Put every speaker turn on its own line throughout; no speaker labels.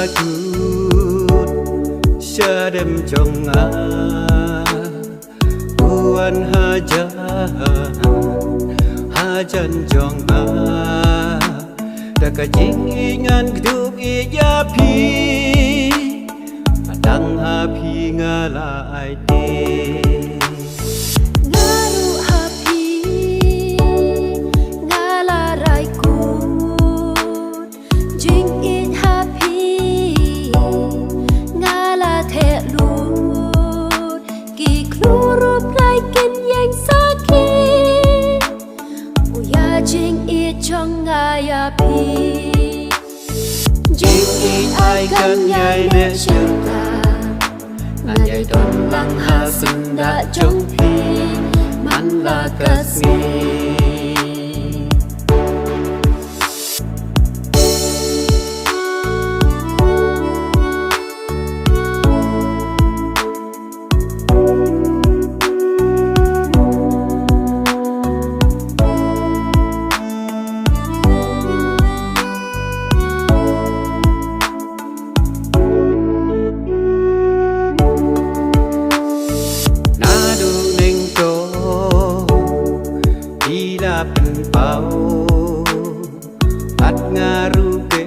takut syadem jonga Puan hajan jonga Daka jing ingan gduk iya pi Adang hapi ngala aite
trong ngaya pi
jing in ai kan nhai ne chata na nhai ton lang ha sun da trong pi man la kasmi pen pau at ngaru ke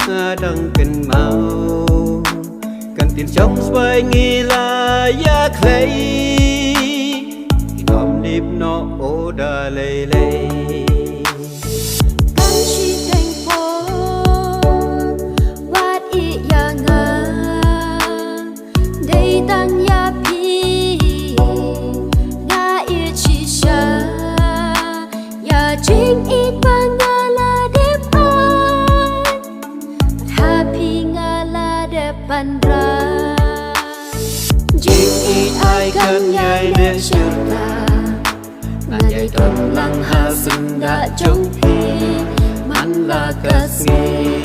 ngadang ken mau kan tin trong swai ngila ya clay nom nip no oda lay lay
kan chi teng po wat I ya nga dei tan ya jing it pangala depan happy ngala depan ra
jing it ai kan nhai ne chata na nhai ton lang ha sun da trong pi man la kasmi